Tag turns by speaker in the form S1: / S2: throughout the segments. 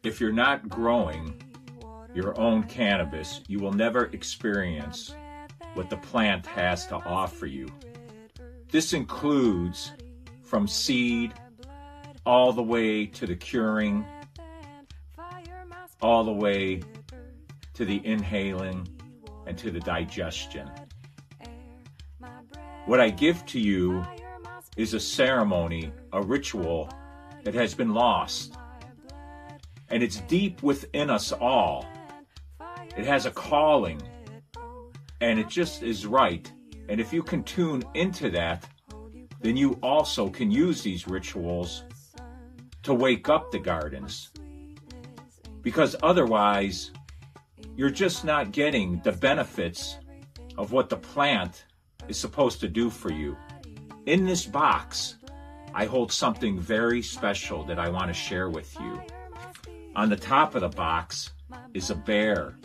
S1: if you're not growing your own cannabis, you will never experience what the plant has to offer you. This includes from seed all the way to the curing, all the way to the inhaling and to the digestion. What I give to you is a ceremony, a ritual that has been lost. And it's deep within us all. It has a calling, and it just is right. And if you can tune into that, then you also can use these rituals to wake up the gardens. Because otherwise, you're just not getting the benefits of what the plant is supposed to do for you. In this box, I hold something very special that I want to share with you. On the top of the box is a bear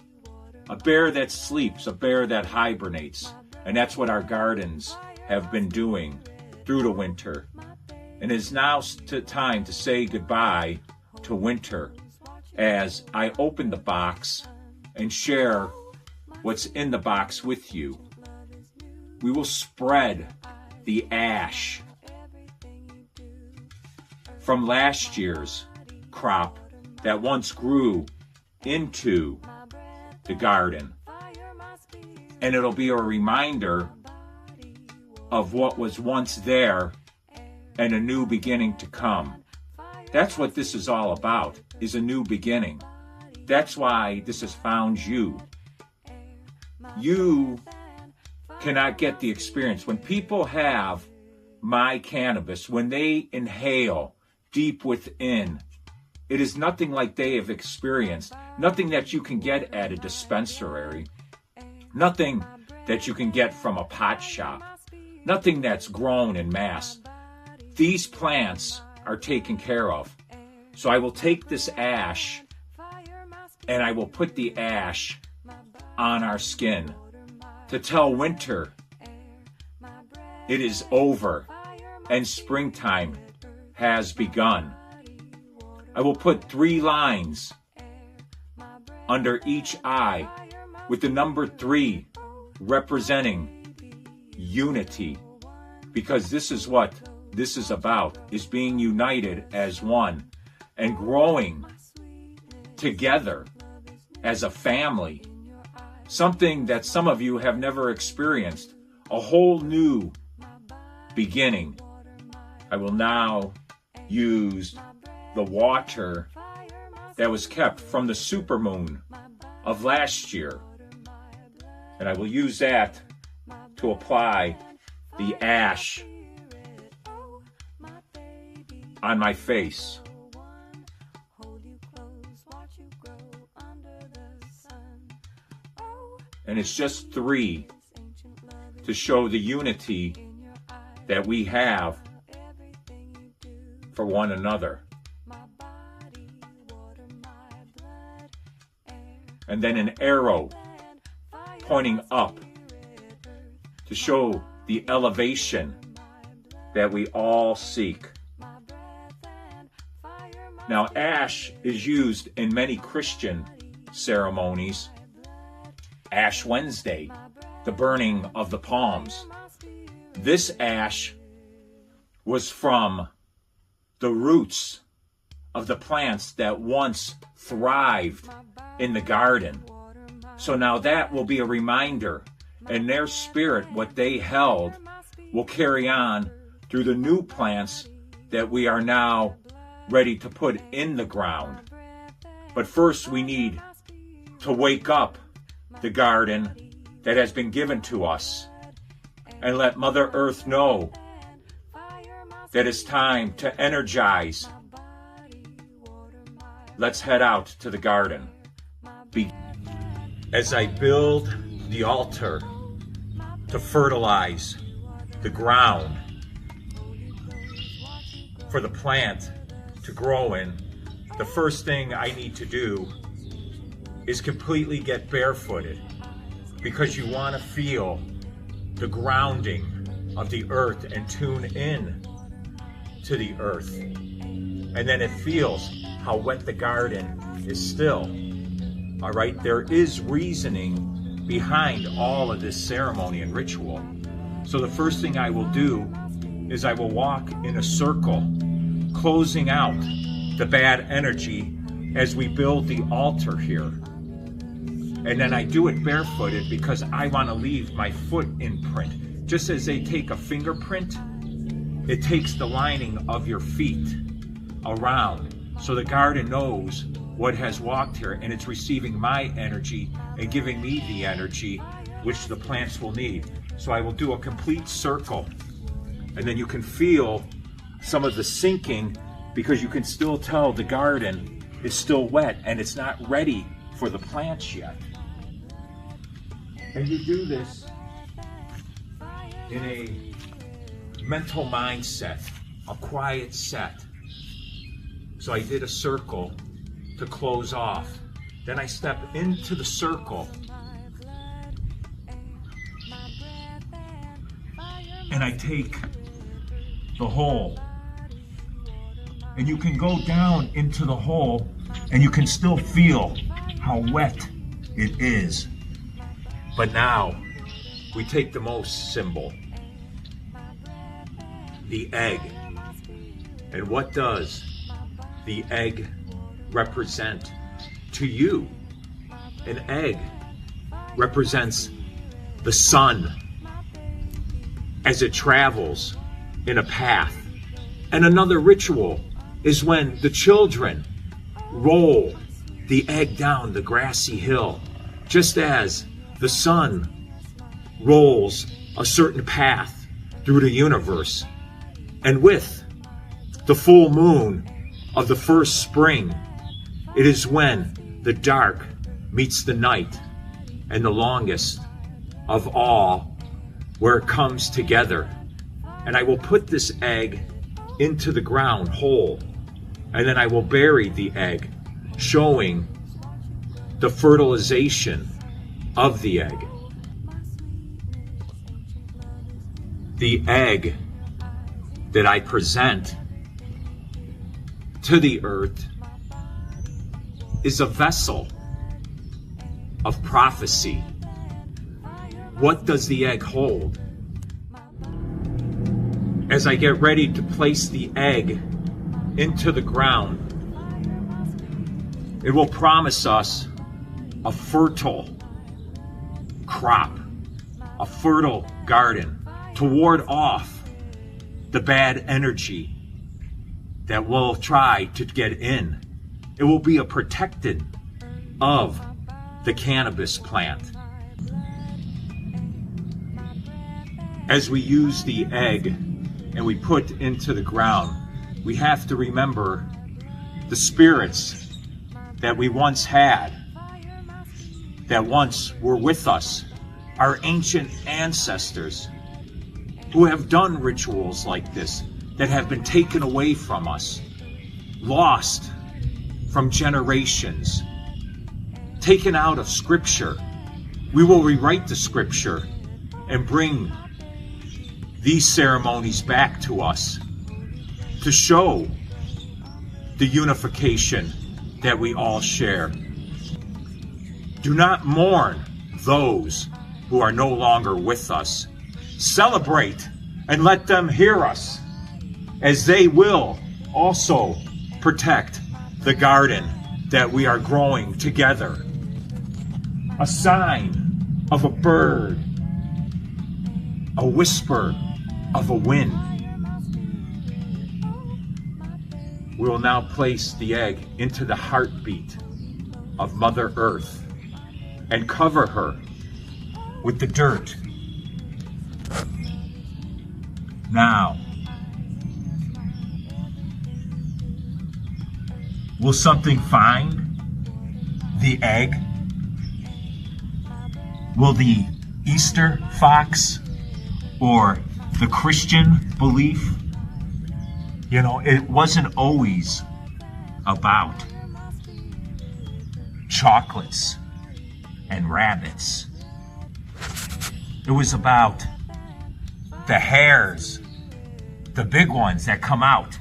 S1: that sleeps, a bear that hibernates. And that's what our gardens have been doing through the winter. And it's now time to say goodbye to winter as I open the box and share what's in the box with you. We will spread the ash from last year's crop that once grew into the garden. And it'll be a reminder of what was once there and a new beginning to come. That's what this is all about, is a new beginning. That's why this has found you. You cannot get the experience. When people have my cannabis, when they inhale deep within, it is nothing like they have experienced, nothing that you can get at a dispensary, nothing that you can get from a pot shop, nothing that's grown in mass. These plants are taken care of. So I will take this ash and I will put the ash on our skin to tell winter it is over and springtime has begun. I will put 3 lines under each eye with the number 3 representing unity, because this is what this is about, is being united as one and growing together as a family. Something that some of you have never experienced, a whole new beginning. I will now use the water that was kept from the supermoon of last year. And I will use that to apply the ash on my face. And it's just 3 to show the unity that we have for one another. And then an arrow pointing up to show the elevation that we all seek. Now, ash is used in many Christian ceremonies. Ash Wednesday, the burning of the palms. This ash was from the roots of the plants that once thrived in the garden. So now that will be a reminder, and their spirit, what they held, will carry on through the new plants that we are now ready to put in the ground. But first we need to wake up the garden that has been given to us and let Mother Earth know that it's time to energize. Let's head out to the garden. As I build the altar to fertilize the ground for the plant to grow in, the first thing I need to do is completely get barefooted, because you want to feel the grounding of the earth and tune in to the earth. And then it feels how wet the garden is still. All right, there is reasoning behind all of this ceremony and ritual. So the first thing I will do is I will walk in a circle, closing out the bad energy as we build the altar here. And then I do it barefooted because I want to leave my foot imprint. Just as they take a fingerprint, it takes the lining of your feet around. So the garden knows what has walked here, and it's receiving my energy and giving me the energy which the plants will need. So I will do a complete circle, and then you can feel some of the sinking because you can still tell the garden is still wet and it's not ready for the plants yet. And you do this in a mental mindset, a quiet set. So I did a circle to close off. Then I step into the circle and I take the hole. And you can go down into the hole and you can still feel how wet it is. But now we take the most symbol, the egg. And what does the egg represent to you? An egg represents the sun as it travels in a path. And another ritual is when the children roll the egg down the grassy hill, just as the sun rolls a certain path through the universe. And with the full moon of the first spring, it is when the dark meets the night, and the longest of all, where it comes together. And I will put this egg into the ground whole, and then I will bury the egg, showing the fertilization of the egg. The egg that I present to the earth is a vessel of prophecy. What does the egg hold? As I get ready to place the egg into the ground, it will promise us a fertile crop, a fertile garden to ward off the bad energy that will try to get in. It will be a protectant of the cannabis plant. As we use the egg and we put into the ground, we have to remember the spirits that we once had, that once were with us, our ancient ancestors who have done rituals like this, that have been taken away from us, lost from generations, taken out of Scripture. We will rewrite the Scripture and bring these ceremonies back to us to show the unification that we all share. Do not mourn those who are no longer with us. Celebrate and let them hear us, as they will also protect the garden that we are growing together. A sign of a bird, a whisper of a wind. We will now place the egg into the heartbeat of Mother Earth and cover her with the dirt. Now, will something find the egg? Will the Easter fox or the Christian belief? You know, it wasn't always about chocolates and rabbits. It was about the hares, the big ones that come out,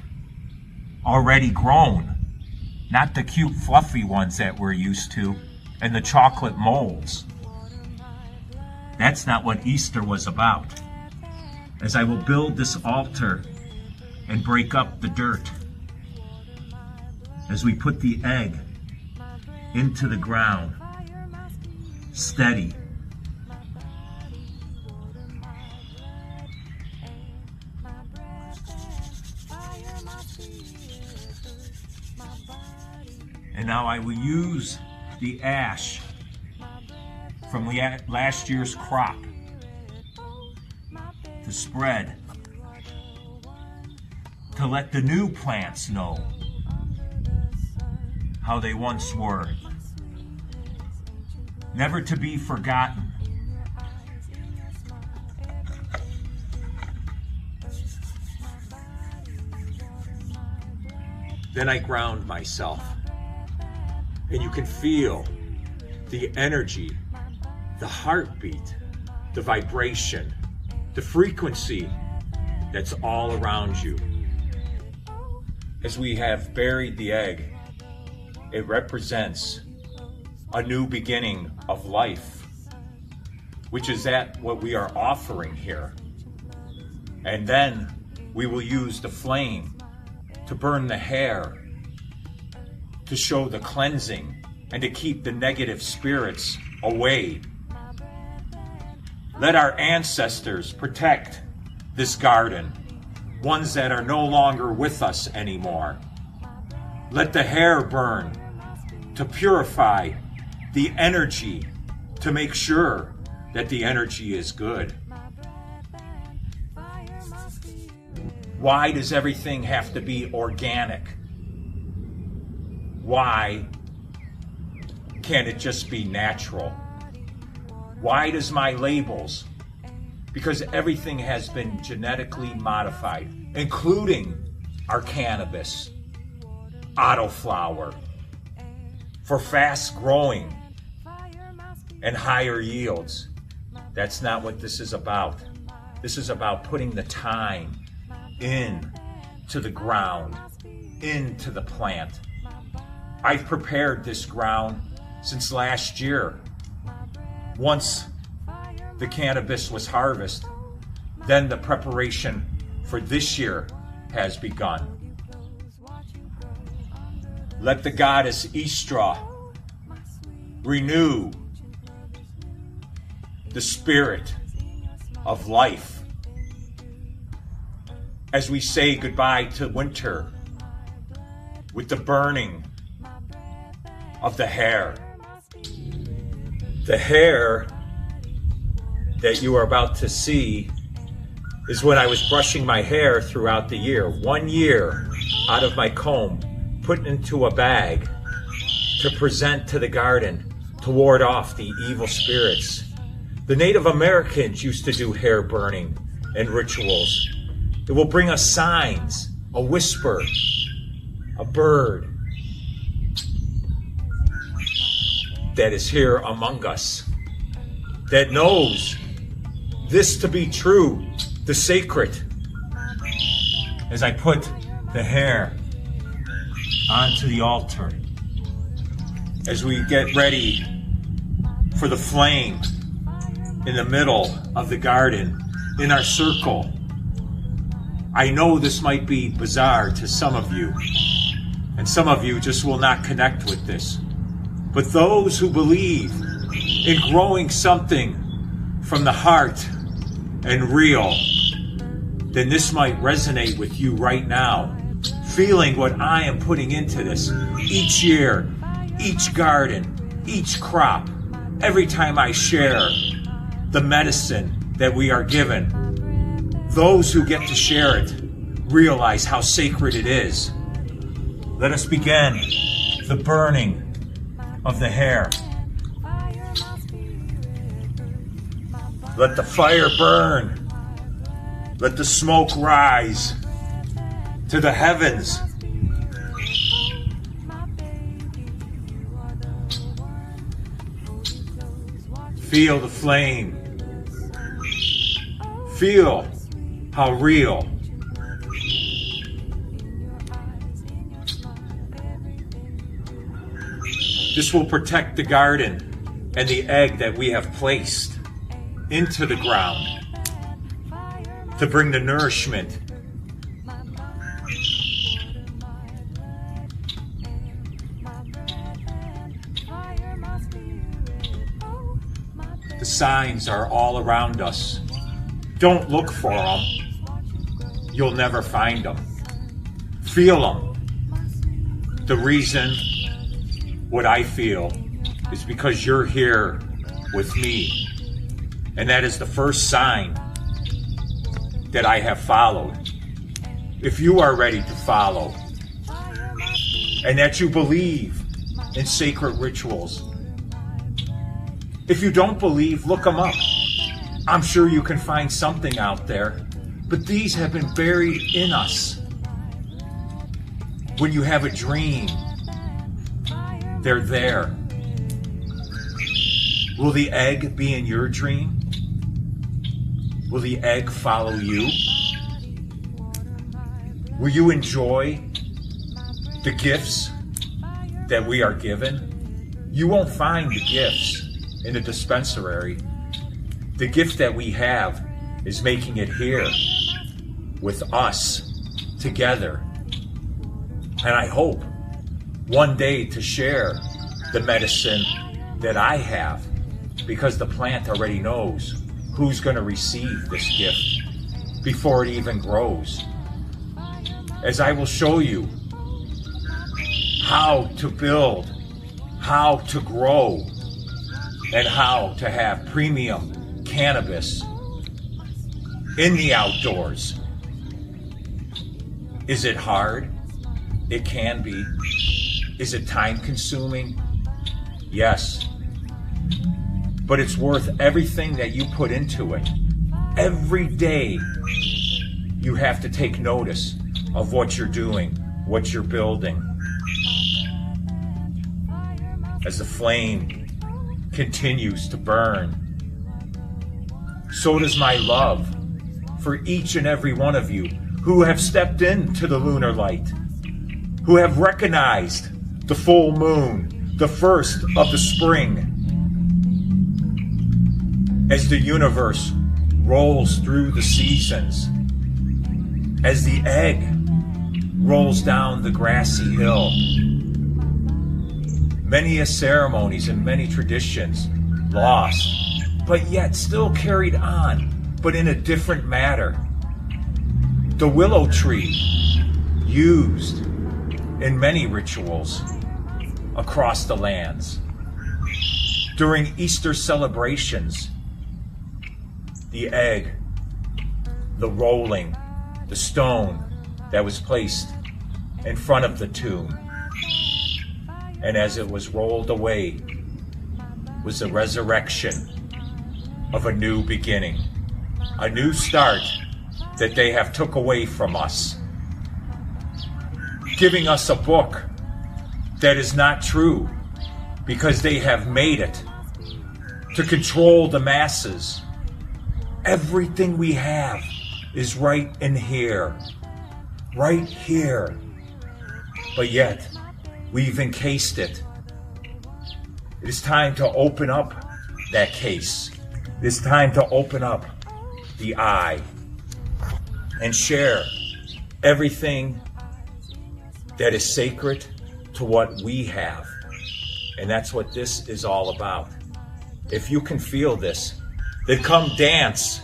S1: already grown, not the cute fluffy ones that we're used to, and the chocolate molds. That's not what Easter was about. As I will build this altar and break up the dirt, as we put the egg into the ground, steady. And now I will use the ash from last year's crop to spread, to let the new plants know how they once were. Never to be forgotten. Then I ground myself, and you can feel the energy, the heartbeat, the vibration, the frequency that's all around you. As we have buried the egg, it represents a new beginning of life, which is what we are offering here. And then we will use the flame to burn the hair, to show the cleansing and to keep the negative spirits away. Let our ancestors protect this garden, ones that are no longer with us anymore. Let the hair burn to purify the energy, to make sure that the energy is good. Why does everything have to be organic? Why can't it just be natural? Why does my labels? Because everything has been genetically modified, including our cannabis, autoflower, for fast growing and higher yields. That's not what this is about. This is about putting the time into the ground, into the plant. I've prepared this ground since last year. Once the cannabis was harvested, then the preparation for this year has begun. Let the goddess Istra renew the spirit of life as we say goodbye to winter with the burning of the hair. The hair that you are about to see is when I was brushing my hair throughout the year. 1 year out of my comb, put into a bag to present to the garden to ward off the evil spirits. The Native Americans used to do hair burning and rituals. It will bring us signs, a whisper, a bird that is here among us, that knows this to be true, the sacred. As I put the hair onto the altar, as we get ready for the flame in the middle of the garden, in our circle. I know this might be bizarre to some of you, and some of you just will not connect with this. But those who believe in growing something from the heart and real, then this might resonate with you right now. Feeling what I am putting into this each year, each garden, each crop, every time I share the medicine that we are given. Those who get to share it realize how sacred it is. Let us begin the burning of the hair. Let the fire burn. Let the smoke rise to the heavens. Feel the flame. Feel how real. This will protect the garden and the egg that we have placed into the ground to bring the nourishment. The signs are all around us. Don't look for them. You'll never find them. Feel them. The reason what I feel is because you're here with me. And that is the first sign that I have followed. If you are ready to follow, and that you believe in sacred rituals. If you don't believe, look them up. I'm sure you can find something out there, but these have been buried in us. When you have a dream, they're there. Will the egg be in your dream? Will the egg follow you? Will you enjoy the gifts that we are given? You won't find the gifts in the dispensary. The gift that we have is making it here with us together. And I hope one day to share the medicine that I have, because the plant already knows who's going to receive this gift before it even grows. As I will show you how to build, how to grow, and how to have premium cannabis in the outdoors. Is it hard? It can be. Is it time consuming? Yes. But it's worth everything that you put into it. Every day you have to take notice of what you're doing, what you're building. As the flame continues to burn, so does my love for each and every one of you who have stepped into the lunar light, who have recognized the full moon, the first of the spring, as the universe rolls through the seasons, as the egg rolls down the grassy hill. Many ceremonies and many traditions lost, but yet still carried on, but in a different matter. The willow tree used in many rituals across the lands. During Easter celebrations, the egg, the rolling, the stone that was placed in front of the tomb, and as it was rolled away was the resurrection of a new beginning, a new start that they have took away from us, giving us a book that is not true because they have made it to control the masses. Everything we have is right in here, right here, but yet we've encased it. It is time to open up that case. It is time to open up the eye and share everything that is sacred to what we have. And that's what this is all about. If you can feel this, then come dance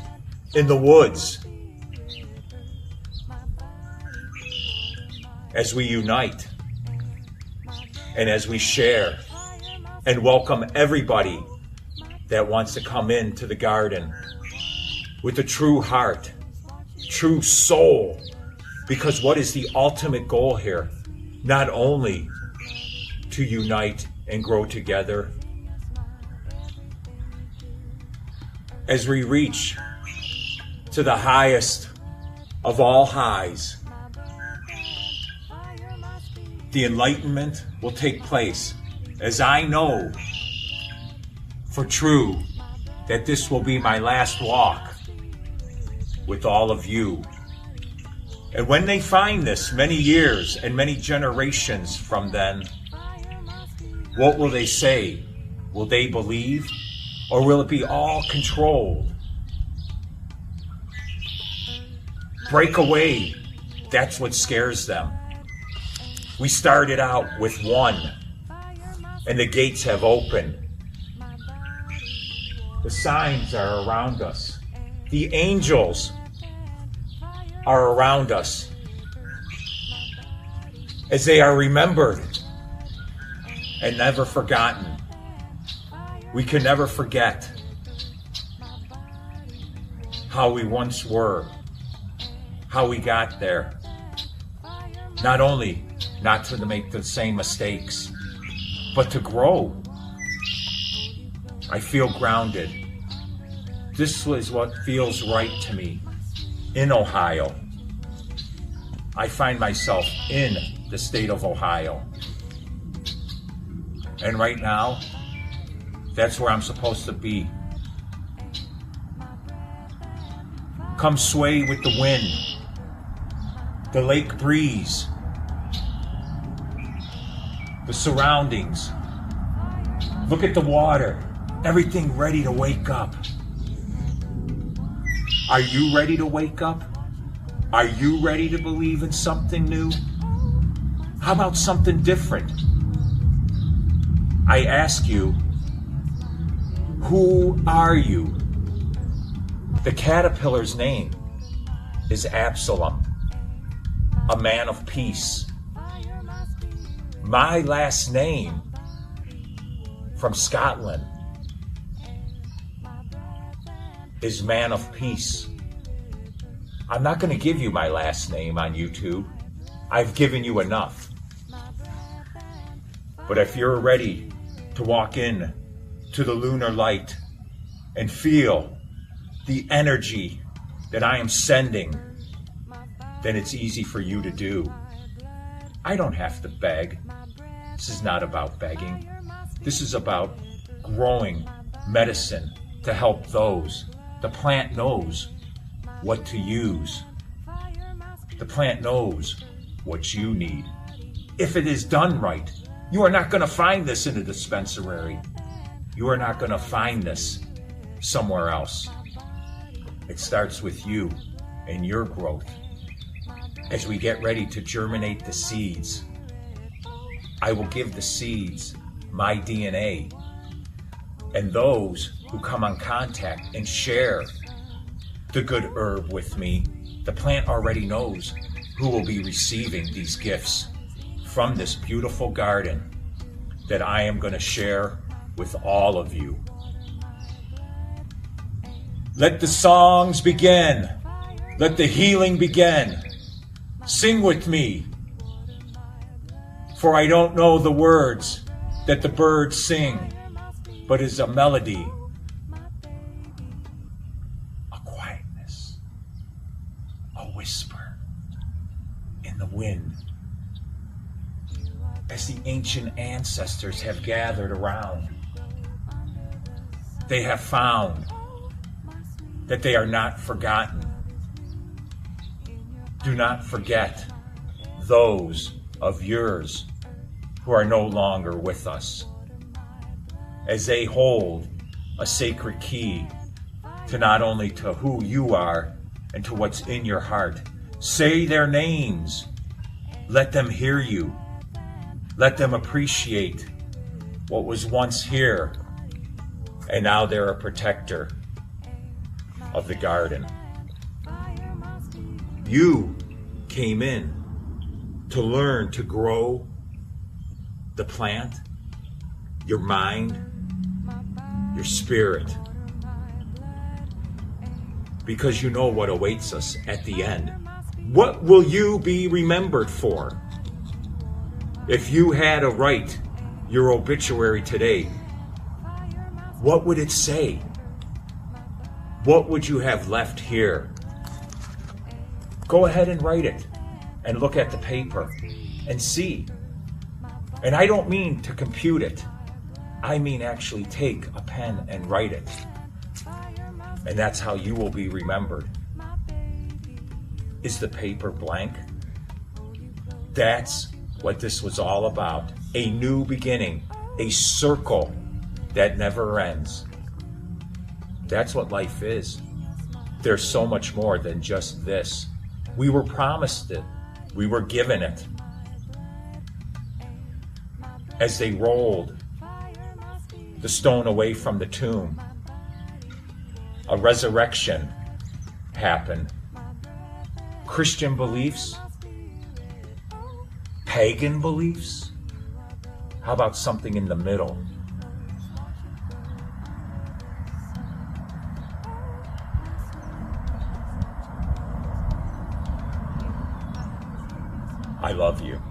S1: in the woods as we unite and as we share and welcome everybody that wants to come into the garden with a true heart, true soul, because what is the ultimate goal here? Not only to unite and grow together, as we reach to the highest of all highs, the enlightenment will take place, as I know for true that this will be my last walk with all of you. And when they find this many years and many generations from then, What will they say? Will they believe? Or will it be all controlled? Break away. That's what scares them. We started out with one, and the gates have opened. The signs are around us. The angels are around us, as they are remembered and never forgotten. We can never forget how we once were, how we got there. Not only not to make the same mistakes, but to grow. I feel grounded. This is what feels right to me. In Ohio. I find myself in the state of Ohio. And right now, that's where I'm supposed to be. Come sway with the wind, the lake breeze, the surroundings. Look at the water, everything ready to wake up. Are you ready to wake up? Are you ready to believe in something new? How about something different? I ask you, who are you? The caterpillar's name is Absalom, a man of peace. My last name from Scotland is man of peace. I'm not going to give you my last name on YouTube. I've given you enough. But if you're ready to walk in to the lunar light and feel the energy that I am sending, then it's easy for you to do. I don't have to beg. This is not about begging. This is about growing medicine to help those. The plant knows what to use. The plant knows what you need. If it is done right, you are not going to find this in a dispensary. You are not going to find this somewhere else. It starts with you and your growth. As we get ready to germinate the seeds, I will give the seeds my DNA. And those who come on contact and share the good herb with me, the plant already knows who will be receiving these gifts from this beautiful garden that I am going to share with all of you. Let the songs begin. Let the healing begin. Sing with me, for I don't know the words that the birds sing, but is a melody, a quietness, a whisper in the wind, as the ancient ancestors have gathered around. They have found that they are not forgotten. Do not forget those of yours who are no longer with us, as they hold a sacred key to not only to who you are and to what's in your heart. Say their names. Let them hear you. Let them appreciate what was once here, and now they're a protector of the garden. You came in to learn to grow the plant, your mind, your spirit, because you know what awaits us at the end. What will you be remembered for? If you had to write your obituary today, what would it say? What would you have left here? Go ahead and write it and look at the paper and see. And I don't mean to compute it. I mean actually take a pen and write it. And that's how you will be remembered. Is the paper blank? That's what this was all about. A new beginning. a circle that never ends. That's what life is. There's so much more than just this. We were promised it. We were given it. As they rolled the stone away from the tomb, a resurrection happened. Christian beliefs, pagan beliefs, how about something in the middle? I love you.